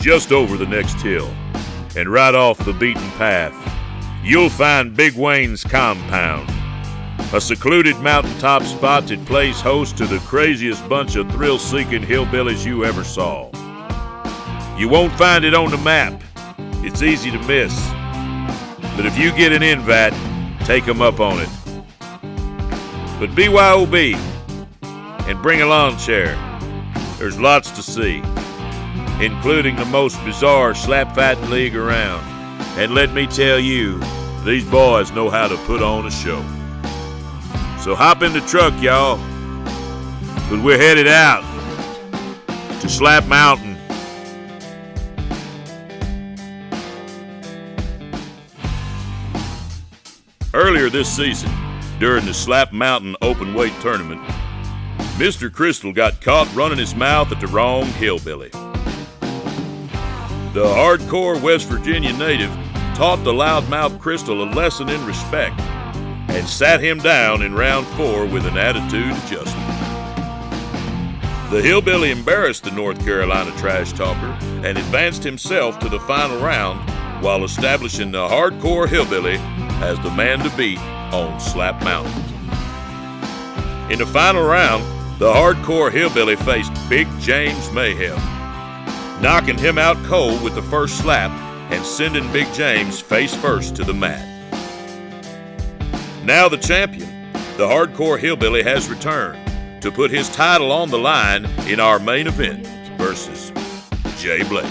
just over the next hill, and right off the beaten path, you'll find Big Wayne's compound, a secluded mountaintop spot that plays host to the craziest bunch of thrill-seeking hillbillies you ever saw. You won't find it on the map. It's easy to miss. But if you get an invite, take 'em up on it. But BYOB, and bring a lawn chair. There's lots to see, including the most bizarre slap-fighting league around. And let me tell you, these boys know how to put on a show. So hop in the truck, y'all, because we're headed out to Slap Mountain. Earlier this season, during the Slap Mountain open weight tournament, Mr. Crystal got caught running his mouth at the wrong hillbilly. The hardcore West Virginia native taught the loudmouth Crystal a lesson in respect and sat him down in round 4 with an attitude adjustment. The hillbilly embarrassed the North Carolina trash talker and advanced himself to the final round while establishing the hardcore hillbilly as the man to beat on Slap Mountain. In the final round, the hardcore hillbilly faced Big James Mayhem, knocking him out cold with the first slap and sending Big James face first to the mat. Now the champion, the hardcore hillbilly, has returned to put his title on the line in our main event versus Jay Blade.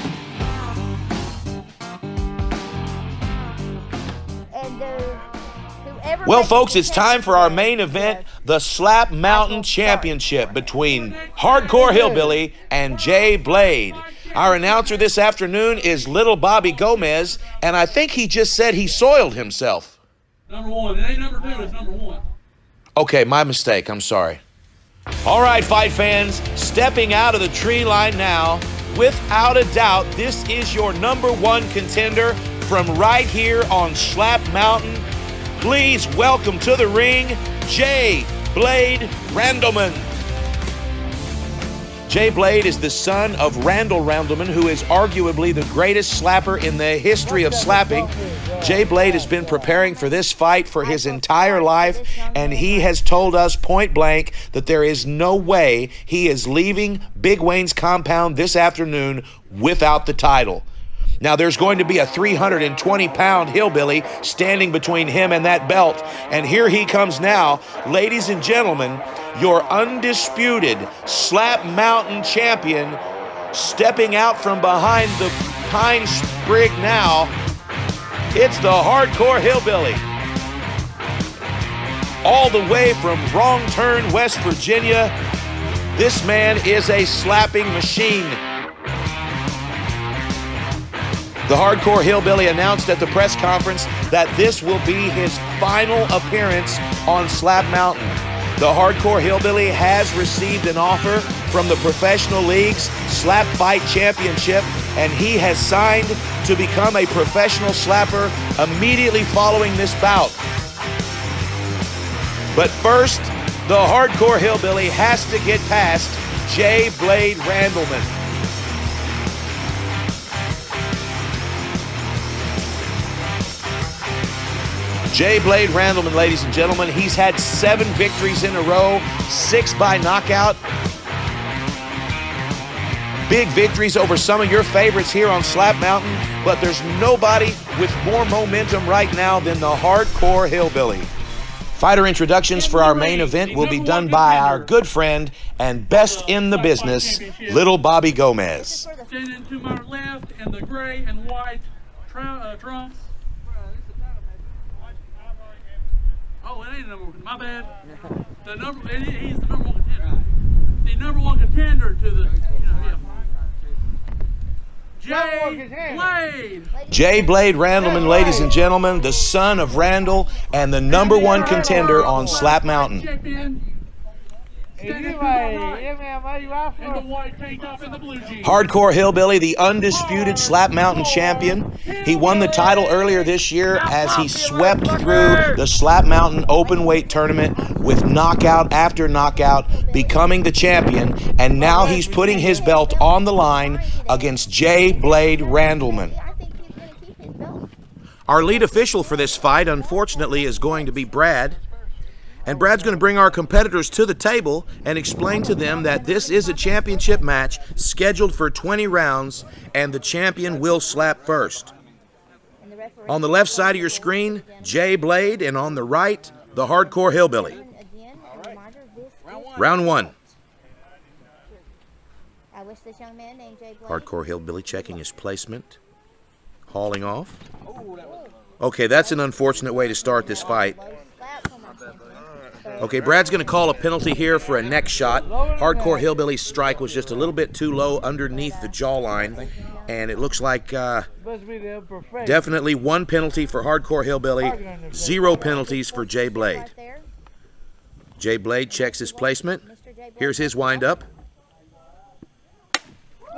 Well, folks, it's time for our main event, the Slap Mountain Championship between Hardcore Hillbilly and Jay Blade. Our announcer this afternoon is Little Bobby Gomez, and I think he just said he soiled himself. Number 1. It ain't number 2, it's number 1. Okay, my mistake. I'm sorry. All right, fight fans, stepping out of the tree line now. Without a doubt, this is your number 1 contender from right here on Slap Mountain. Please welcome to the ring, Jay Blade Randleman. Jay Blade is the son of Randall Randleman, who is arguably the greatest slapper in the history of slapping. Jay Blade has been preparing for this fight for his entire life, and he has told us point blank that there is no way he is leaving Big Wayne's compound this afternoon without the title. Now, there's going to be a 320-pound hillbilly standing between him and that belt. And here he comes now. Ladies and gentlemen, your undisputed Slap Mountain champion, stepping out from behind the pine sprig now. It's the hardcore hillbilly. All the way from Wrong Turn, West Virginia, this man is a slapping machine. The hardcore hillbilly announced at the press conference that this will be his final appearance on Slap Mountain. The hardcore hillbilly has received an offer from the professional league's Slap Fight Championship, and he has signed to become a professional slapper immediately following this bout. But first, the hardcore hillbilly has to get past Jay Blade Randleman. Jay Blade Randleman, ladies and gentlemen, he's had 7 victories in a row, 6 by knockout. Big victories over some of your favorites here on Slap Mountain, but there's nobody with more momentum right now than the hardcore hillbilly. Fighter introductions for our main event will be done by our good friend and best in the business, Little Bobby Gomez. Standing to my left in the gray and white trunks. Oh, it ain't number 1. My bad. He's the number 1 contender. The number 1 contender to the, Jay Blade. Jay Blade Randleman, ladies and gentlemen, the son of Randall and the number 1 contender on Slap Mountain. standing 2x9, and the white tank top and the blue jeans. Hardcore Hillbilly, the undisputed Slap Mountain champion. He won the title earlier this year as he swept through the Slap Mountain open weight tournament with knockout after knockout, becoming the champion, and now he's putting his belt on the line against Jay Blade Randleman. Our lead official for this fight, unfortunately, is going to be Brad. And Brad's going to bring our competitors to the table and explain to them that this is a championship match scheduled for 20 rounds, and the champion will slap first. On the left side of your screen, Jay Blade, and on the right, the Hardcore Hillbilly. Round one. Hardcore Hillbilly checking his placement, hauling off. Okay, that's an unfortunate way to start this fight. Okay, Brad's going to call a penalty here for a neck shot. Hardcore Hillbilly's strike was just a little bit too low underneath the jawline, and it looks like definitely one penalty for Hardcore Hillbilly, 0 penalties for Jay Blade. Jay Blade checks his placement. Here's his windup.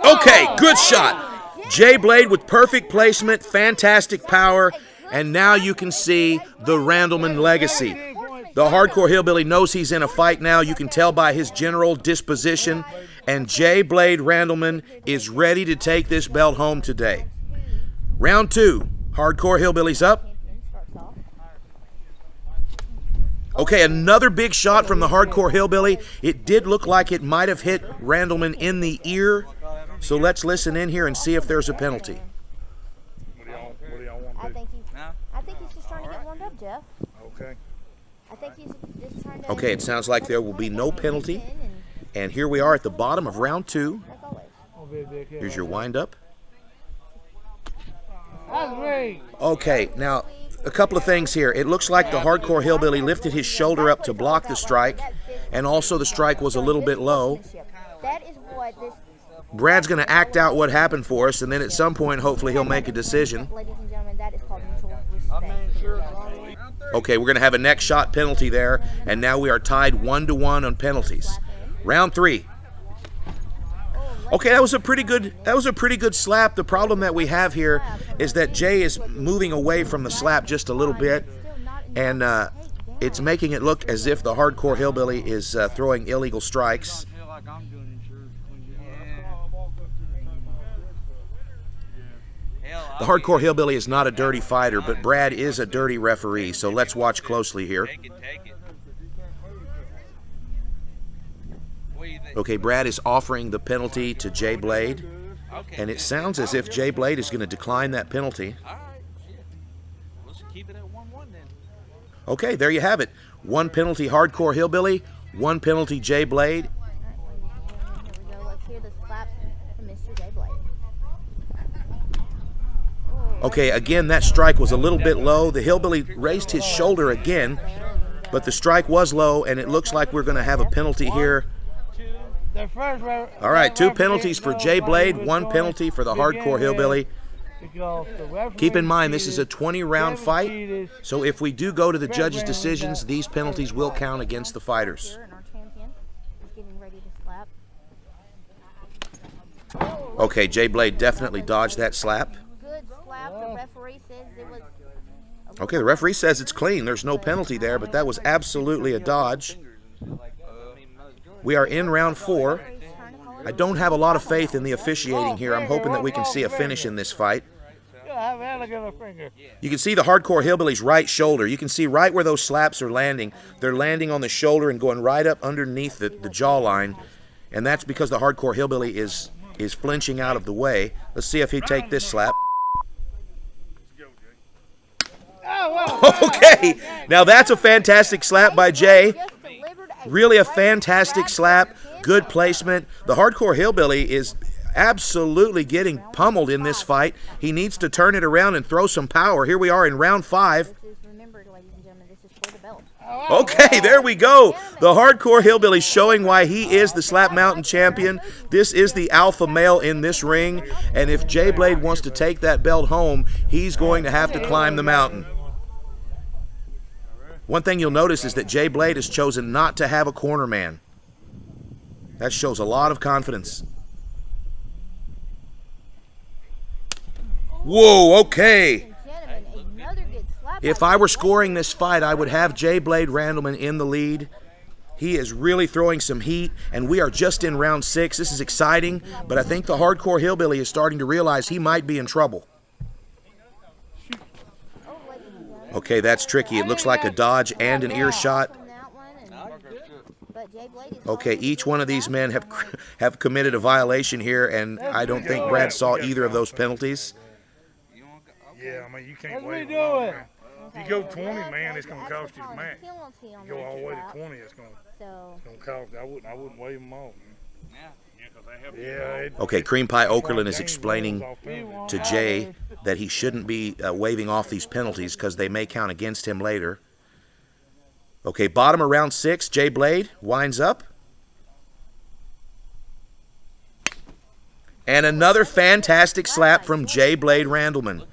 Okay, good shot. Jay Blade with perfect placement, fantastic power, and now you can see the Randleman legacy. The Hardcore Hillbilly knows he's in a fight now. You can tell by his general disposition. And Jay Blade Randleman is ready to take this belt home today. Round 2. Hardcore Hillbilly's up. Okay, another big shot from the Hardcore Hillbilly. It did look like it might have hit Randleman in the ear. So let's listen in here and see if there's a penalty. I think he's just trying to get warmed up, Jeff. Okay. I think he's just trying to. Okay, it sounds like there will be no penalty. And here we are at the bottom of round 2. Here's your windup. Okay, now a couple of things here. It looks like the Hardcore Hillbilly lifted his shoulder up to block the strike, and also the strike was a little bit low. That is what this. Brad's going to act out what happened for us, and then at some point, hopefully, he'll make a decision. Ladies and gentlemen, that is called mutual respect. Okay, we're going to have a neck shot penalty there, and now we are tied 1-1 on penalties. Round 3. Okay, that was a pretty good slap. The problem that we have here is that Jay is moving away from the slap just a little bit, and it's making it look as if the Hardcore Hillbilly is throwing illegal strikes. The Hardcore Hillbilly is not a dirty fighter, but Brad is a dirty referee, so let's watch closely here. Okay, Brad is offering the penalty to Jay Blade, and it sounds as if Jay Blade is going to decline that penalty. Okay, there you have it. 1 penalty Hardcore Hillbilly, 1 penalty Jay Blade. Here we go. Let's hear the slap from Mr. Jay Blade. Okay, again, that strike was a little bit low. The Hillbilly raised his shoulder again, but the strike was low, and it looks like we're going to have a penalty here. All right, 2 penalties for Jay Blade, 1 penalty for the Hardcore Hillbilly. Keep in mind, this is a 20-round fight, so if we do go to the judges' decisions, these penalties will count against the fighters. Okay, Jay Blade definitely dodged that slap. Good slap. The referee says it was. Okay, the referee says it's clean. There's no penalty there, but that was absolutely a dodge. We are in round 4. I don't have a lot of faith in the officiating here. I'm hoping that we can see a finish in this fight. You can see the Hardcore Hillbilly's right shoulder. You can see right where those slaps are landing. They're landing on the shoulder and going right up underneath the jawline, and that's because the Hardcore Hillbilly is flinching out of the way. Let's see if he take this slap. Okay, now that's a fantastic slap by Jay. Really a fantastic slap, good placement. The Hardcore Hillbilly is absolutely getting pummeled in this fight. He needs to turn it around and throw some power. Here we are in round 5. Okay, there we go. The Hardcore Hillbilly showing why he is the Slap Mountain champion. This is the alpha male in this ring, and if Jay Blade wants to take that belt home, he's going to have to climb the mountain. One thing you'll notice is that Jay Blade has chosen not to have a corner man. That shows a lot of confidence. Whoa, okay. Gentlemen, another good slap. If I were scoring this fight, I would have Jay Blade Randleman in the lead. He is really throwing some heat, and we are just in round 6. This is exciting, but I think the Hardcore Hillbilly is starting to realize he might be in trouble. Okay, that's tricky. It looks like a dodge and an ear shot. Okay, each one of these men have committed a violation here, and I don't think Brad saw either of those penalties. Yeah, I mean, you can't wait. If you go 20, man, it's going to cost you the match. You go all the way to 20, it's going to cost. I wouldn't wave them off. Yeah. Okay, Cream Pie Okerlund is explaining to Jay that he shouldn't be waving off these penalties because they may count against him later. Okay, bottom of round 6, Jay Blade winds up. And another fantastic slap from Jay Blade Randleman.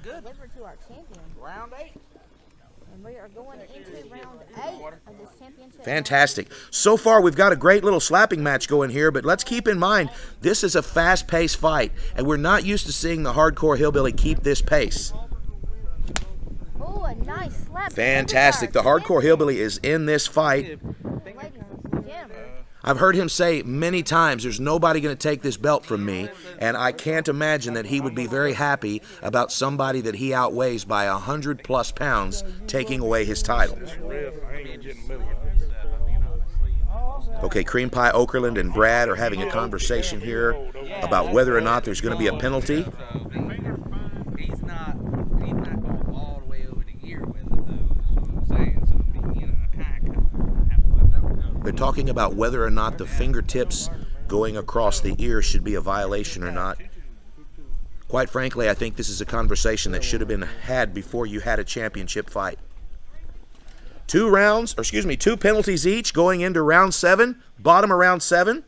Fantastic. So far, we've got a great little slapping match going here, but let's keep in mind, this is a fast-paced fight, and we're not used to seeing the Hardcore Hillbilly keep this pace. Oh, a nice slap. Fantastic. The Hardcore Hillbilly is in this fight. I've heard him say many times, there's nobody going to take this belt from me, and I can't imagine that he would be very happy about somebody that he outweighs by 100+ pounds taking away his title. Okay, Cream Pie Okerlund and Brad are having a conversation here about whether or not there's going to be a penalty. He's not going all the way over the gear with it, though, is what I'm saying. So, They're talking about whether or not the fingertips going across the ear should be a violation or not. Quite frankly, I think this is a conversation that should have been had before you had a championship fight. 2 penalties each going into round 7, bottom of round 7.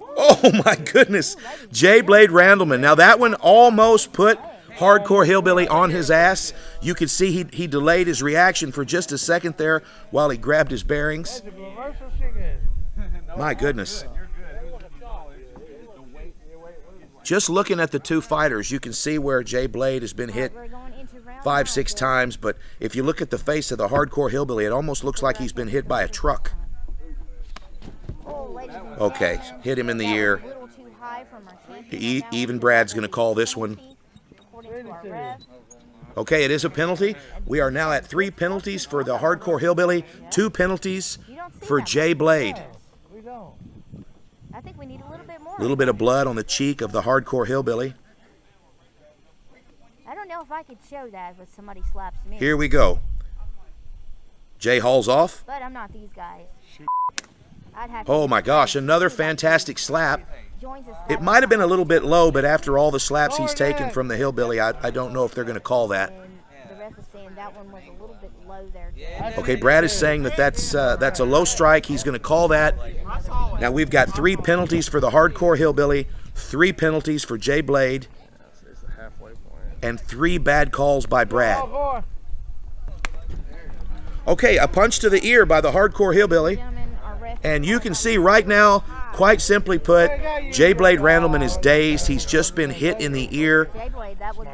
Oh my goodness, Jay Blade Randleman. Now that one almost put Hardcore Hillbilly on his ass. You could see he delayed his reaction for just a second there while he grabbed his bearings. My goodness. Just looking at the two fighters, you can see where Jay Blade has been hit 5-6 times, but if you look at the face of the Hardcore Hillbilly, it almost looks like he's been hit by a truck. Okay, hit him in the ear. Even Brad's going to call this one. Okay, it is a penalty. We are now at 3 penalties for the Hardcore Hillbilly, 2 penalties for Jay Blade. I think we need a little bit more. A little bit of blood on the cheek of the Hardcore Hillbilly. I don't know if I could show that if somebody slaps me. Here we go. Jay hauls off. But I'm not these guys. Oh my gosh, another fantastic slap. It might have been a little bit low, but after all the slaps he's taken from the Hillbilly, I don't know if they're going to call that. The ref is saying that one was a little bit low there. Okay, Brad is saying that that's a low strike. He's going to call that. Now we've got 3 penalties for the Hardcore Hillbilly, 3 penalties for Jay Blade, and 3 bad calls by Brad. Okay, a punch to the ear by the Hardcore Hillbilly. And you can see right now, quite simply put, Jay Blade Randleman is dazed. He's just been hit in the ear.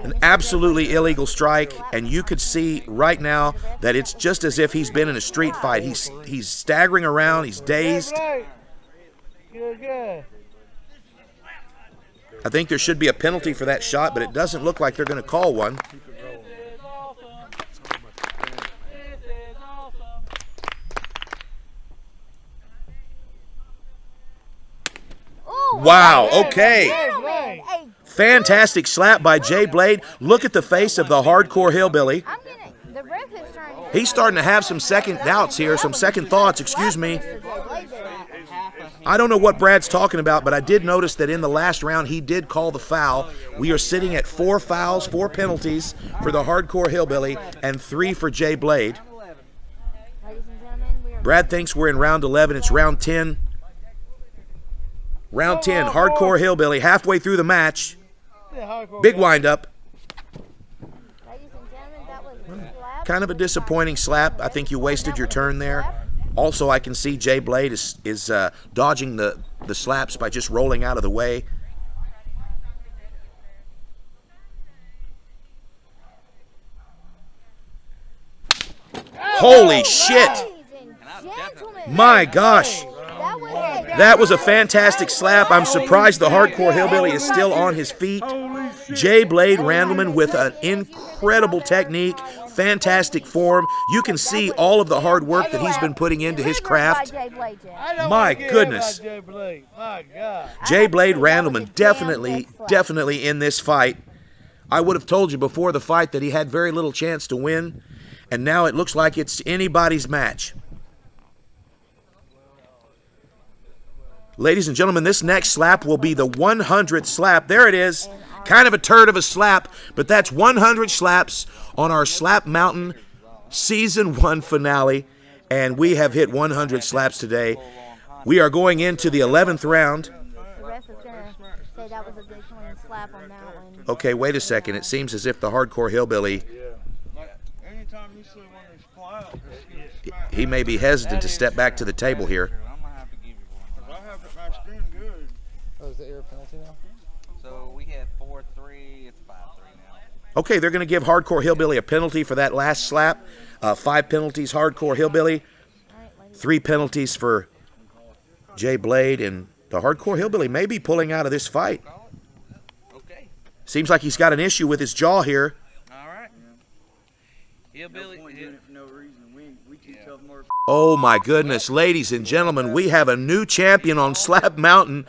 An absolutely illegal strike. And you could see right now that it's just as if he's been in a street fight. He's staggering around. He's dazed. I think there should be a penalty for that shot, but it doesn't look like they're going to call one. Wow, okay. Fantastic slap by Jay Blade. Look at the face of the Hardcore Hillbilly. He's starting to have some second doubts here, some second thoughts, excuse me. I don't know what Brad's talking about, but I did notice that in the last round he did call the foul. We are sitting at 4 fouls, 4 penalties for the Hardcore Hillbilly, and 3 for Jay Blade. Brad thinks we're in round 11. It's round 10. Round 10, Hardcore Hillbilly, halfway through the match. Big windup. Kind of a disappointing slap. I think you wasted your turn there. Also, I can see Jay Blade is dodging the slaps by just rolling out of the way. Holy shit! My gosh! That was a fantastic slap. I'm surprised the Hardcore Hillbilly is still on his feet. Jay Blade Randleman with an incredible technique, fantastic form. You can see all of the hard work that he's been putting into his craft. My goodness. Jay Blade Randleman definitely in this fight. I would have told you before the fight that he had very little chance to win, and now it looks like it's anybody's match. Ladies and gentlemen, this next slap will be the 100th slap. There it is. Kind of a turd of a slap, but that's 100 slaps on our Slap Mountain Season 1 finale, and we have hit 100 slaps today. We are going into the 11th round. The ref is going to say that was a good clean slap on that one. Okay, wait a second. It seems as if the Hardcore Hillbilly, Anytime you see one of these fly out, he may be hesitant to step back to the table here. Oh, is the air penalty now? So we had 4-3. It's 5-3 now. Okay, they're going to give Hardcore Hillbilly a penalty for that last slap. 5 penalties, Hardcore Hillbilly. 3 penalties for Jay Blade, and the Hardcore Hillbilly may be pulling out of this fight. Okay. Seems like he's got an issue with his jaw here. All right. Hillbilly. Oh my goodness, ladies and gentlemen, we have a new champion on Slap Mountain.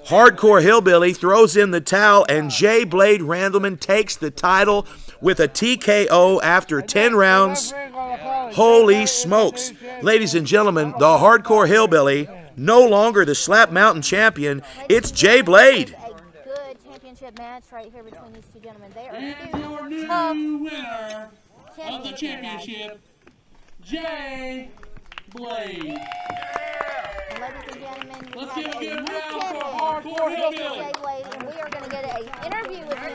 Hardcore Hillbilly throws in the towel, and Jay Blade Randleman takes the title with a TKO after 10 rounds. Holy smokes. Ladies and gentlemen, the Hardcore Hillbilly, no longer the Slap Mountain champion, it's Jay Blade. A good championship match right here between these two gentlemen. They are And your tough new winner of the championship, Jay Blade. Ladies and gentlemen, we Let's have give a a good new round for champion, Hardcore Hillbilly. Jay Blade, and we are going to get an interview with him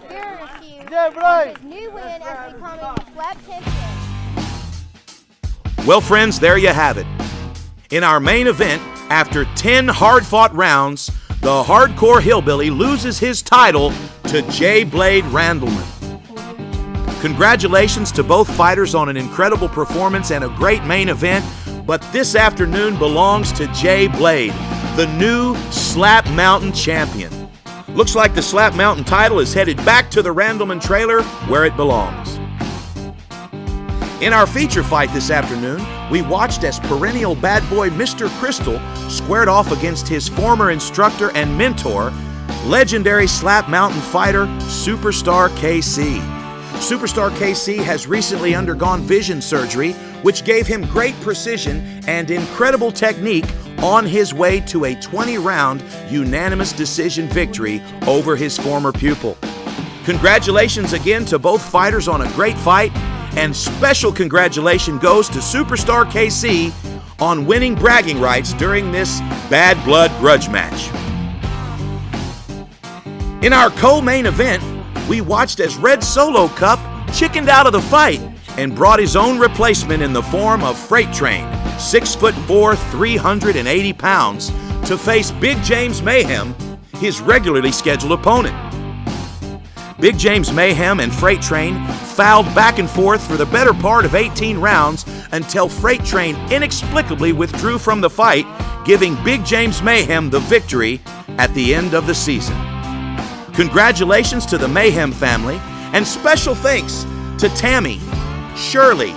here in a few. Jay Blade. His new win as becoming Slap champion. Well, friends, there you have it. In our main event, after 10 hard-fought rounds, the Hardcore Hillbilly loses his title to Jay Blade Randleman. Congratulations to both fighters on an incredible performance and a great main event, but this afternoon belongs to Jay Blade, the new Slap Mountain champion. Looks like the Slap Mountain title is headed back to the Randleman trailer where it belongs. In our feature fight this afternoon, we watched as perennial bad boy Mr. Crystal squared off against his former instructor and mentor, legendary Slap Mountain fighter Superstar KC. Superstar KC has recently undergone vision surgery, which gave him great precision and incredible technique on his way to a 20-round unanimous decision victory over his former pupil. Congratulations again to both fighters on a great fight, and special congratulations goes to Superstar KC on winning bragging rights during this Bad Blood grudge match. In our co-main event, we watched as Red Solo Cup chickened out of the fight and brought his own replacement in the form of Freight Train, 6'4", 380 pounds, to face Big James Mayhem, his regularly scheduled opponent. Big James Mayhem and Freight Train fouled back and forth for the better part of 18 rounds until Freight Train inexplicably withdrew from the fight, giving Big James Mayhem the victory at the end of the season. Congratulations to the Mayhem family, and special thanks to Tammy, Shirley,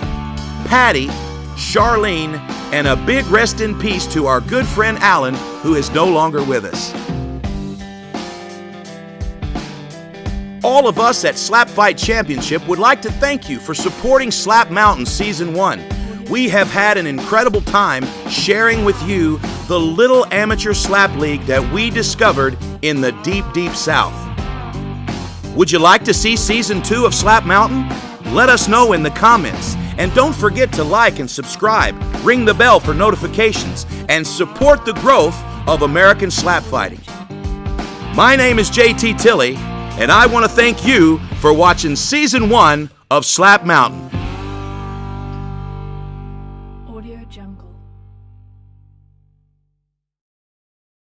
Patty, Charlene, and a big rest in peace to our good friend Alan, who is no longer with us. All of us at Slap Fight Championship would like to thank you for supporting Slap Mountain Season 1. We have had an incredible time sharing with you the little amateur slap league that we discovered in the deep, deep South. Would you like to see Season 2 of Slap Mountain? Let us know in the comments. And don't forget to like and subscribe, ring the bell for notifications, and support the growth of American slap fighting. My name is JT Tilley, and I want to thank you for watching Season 1 of Slap Mountain.